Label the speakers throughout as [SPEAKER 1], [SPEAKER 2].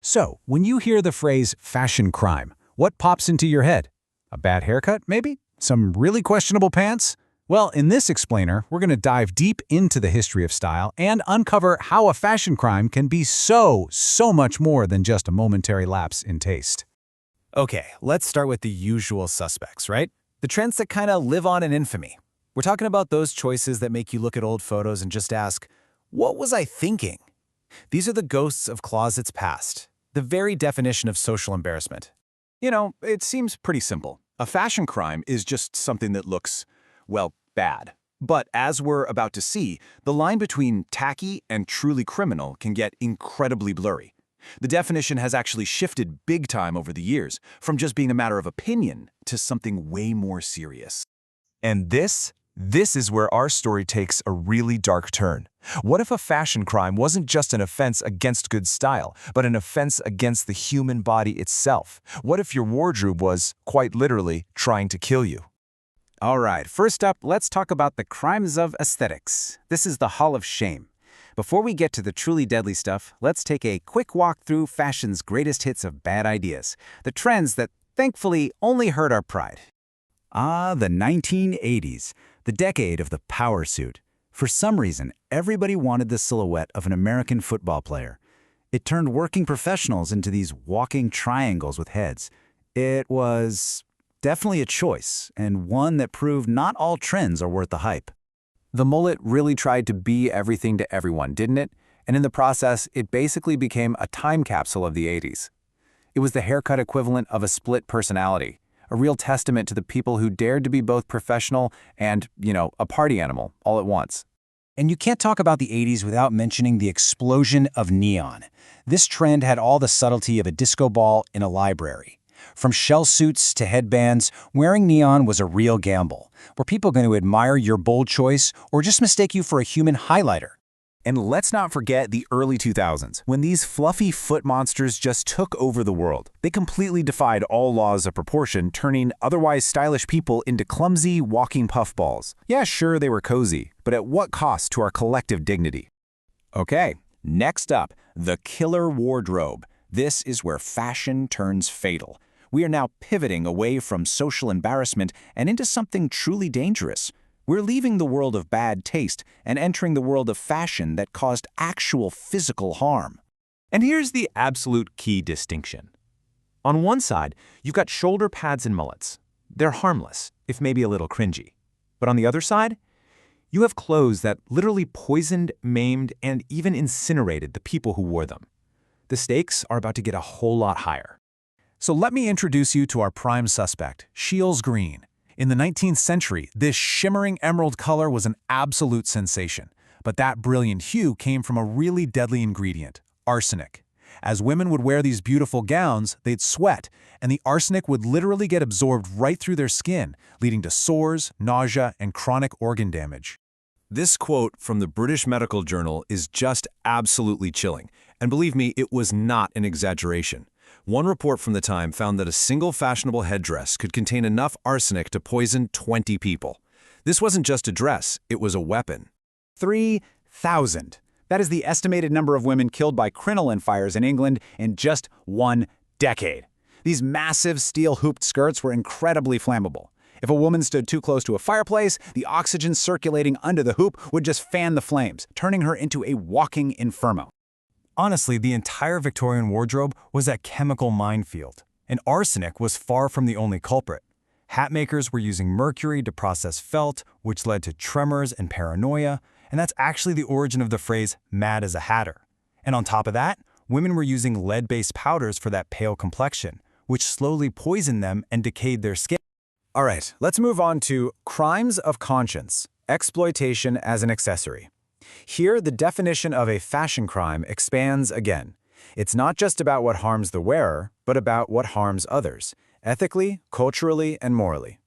[SPEAKER 1] So, when you hear the phrase fashion crime, what pops into your head? A bad haircut, maybe? Some really questionable pants? Well, in this explainer, we're going to dive deep into the history of style and uncover how a fashion crime can be so much more than just a momentary lapse in taste.
[SPEAKER 2] Okay, let's start with the usual suspects, right? The trends that kind of live on in infamy. We're talking about those choices that make you look at old photos and just ask, what was I thinking? These are the ghosts of closets past, the very definition of social embarrassment.
[SPEAKER 3] You know, it seems pretty simple. A fashion crime is just something that looks, well, bad. But as we're about to see, the line between tacky and truly criminal can get incredibly blurry. The definition has actually shifted big time over the years, from just being a matter of opinion to something way more serious.
[SPEAKER 4] And this is where our story takes a really dark turn. What if a fashion crime wasn't just an offense against good style, but an offense against the human body itself? What if your wardrobe was, quite literally, trying to kill you?
[SPEAKER 1] All right, first up, let's talk about the crimes of aesthetics. This is the Hall of Shame. Before we get to the truly deadly stuff, let's take a quick walk through fashion's greatest hits of bad ideas, the trends that thankfully only hurt our pride. The 1980s, the decade of the power suit. For some reason, everybody wanted the silhouette of an American football player. It turned working professionals into these walking triangles with heads. It was definitely a choice, and one that proved not all trends are worth the hype.
[SPEAKER 2] The mullet really tried to be everything to everyone, didn't it? And in the process, it basically became a time capsule of the 80s. It was the haircut equivalent of a split personality, a real testament to the people who dared to be both professional and, a party animal all at once.
[SPEAKER 1] And you can't talk about the 80s without mentioning the explosion of neon. This trend had all the subtlety of a disco ball in a library. From shell suits to headbands, wearing neon was a real gamble. Were people going to admire your bold choice or just mistake you for a human highlighter?
[SPEAKER 3] And let's not forget the early 2000s, when these fluffy foot monsters just took over the world. They completely defied all laws of proportion, turning otherwise stylish people into clumsy, walking puffballs. Yeah, sure, they were cozy, but at what cost to our collective dignity? Okay, next up, the killer wardrobe. This is where fashion turns fatal. We are now pivoting away from social embarrassment and into something truly dangerous. We're leaving the world of bad taste and entering the world of fashion that caused actual physical harm.
[SPEAKER 5] And here's the absolute key distinction. On one side, you've got shoulder pads and mullets. They're harmless, if maybe a little cringy. But on the other side, you have clothes that literally poisoned, maimed, and even incinerated the people who wore them. The stakes are about to get a whole lot higher.
[SPEAKER 1] So let me introduce you to our prime suspect, Scheele's green. In the 19th century, this shimmering emerald color was an absolute sensation. But that brilliant hue came from a really deadly ingredient, arsenic. As women would wear these beautiful gowns, they'd sweat, and the arsenic would literally get absorbed right through their skin, leading to sores, nausea, and chronic organ damage.
[SPEAKER 3] This quote from the British Medical Journal is just absolutely chilling. And believe me, it was not an exaggeration. One report from the time found that a single fashionable headdress could contain enough arsenic to poison 20 people. This wasn't just a dress, it was a weapon.
[SPEAKER 1] 3,000. That is the estimated number of women killed by crinoline fires in England in just one decade. These massive steel-hooped skirts were incredibly flammable. If a woman stood too close to a fireplace, the oxygen circulating under the hoop would just fan the flames, turning her into a walking inferno.
[SPEAKER 4] Honestly, the entire Victorian wardrobe was a chemical minefield, and arsenic was far from the only culprit. Hatmakers were using mercury to process felt, which led to tremors and paranoia, and that's actually the origin of the phrase mad as a hatter. And on top of that, women were using lead-based powders for that pale complexion, which slowly poisoned them and decayed their skin.
[SPEAKER 2] All right, let's move on to crimes of conscience, exploitation as an accessory. Here, the definition of a fashion crime expands again. It's not just about what harms the wearer, but about what harms others, ethically, culturally, and morally.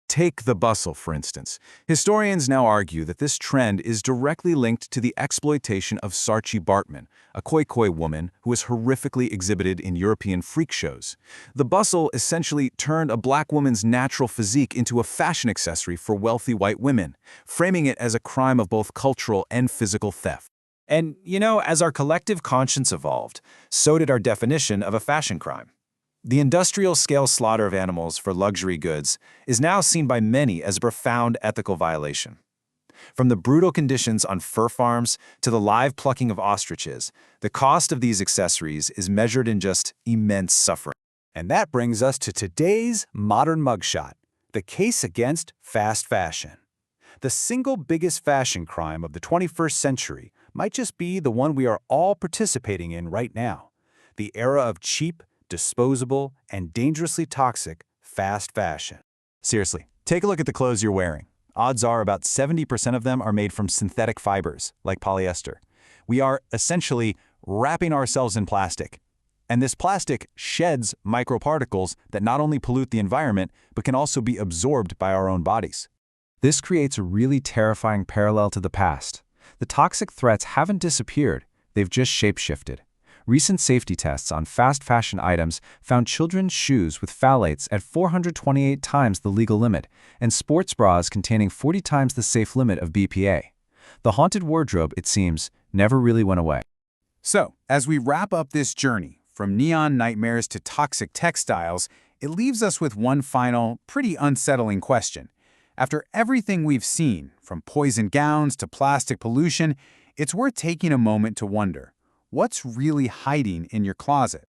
[SPEAKER 3] Take the bustle, for instance. Historians now argue that this trend is directly linked to the exploitation of Saartjie Baartman, a Khoikhoi woman who was horrifically exhibited in European freak shows. The bustle essentially turned a black woman's natural physique into a fashion accessory for wealthy white women, framing it as a crime of both cultural and physical theft.
[SPEAKER 5] And, as our collective conscience evolved, so did our definition of a fashion crime. The industrial-scale slaughter of animals for luxury goods is now seen by many as a profound ethical violation. From the brutal conditions on fur farms to the live plucking of ostriches, the cost of these accessories is measured in just immense suffering.
[SPEAKER 2] And that brings us to today's modern mugshot, the case against fast fashion. The single biggest fashion crime of the 21st century might just be the one we are all participating in right now, the era of cheap, disposable, and dangerously toxic fast fashion.
[SPEAKER 3] Seriously, take a look at the clothes you're wearing. Odds are about 70% of them are made from synthetic fibers, like polyester. We are essentially wrapping ourselves in plastic. And this plastic sheds microparticles that not only pollute the environment, but can also be absorbed by our own bodies.
[SPEAKER 1] This creates a really terrifying parallel to the past. The toxic threats haven't disappeared, they've just shape-shifted. Recent safety tests on fast fashion items found children's shoes with phthalates at 428 times the legal limit, and sports bras containing 40 times the safe limit of BPA. The haunted wardrobe, it seems, never really went away.
[SPEAKER 6] So, as we wrap up this journey, from neon nightmares to toxic textiles, it leaves us with one final, pretty unsettling question. After everything we've seen, from poison gowns to plastic pollution, it's worth taking a moment to wonder, what's really hiding in your closet?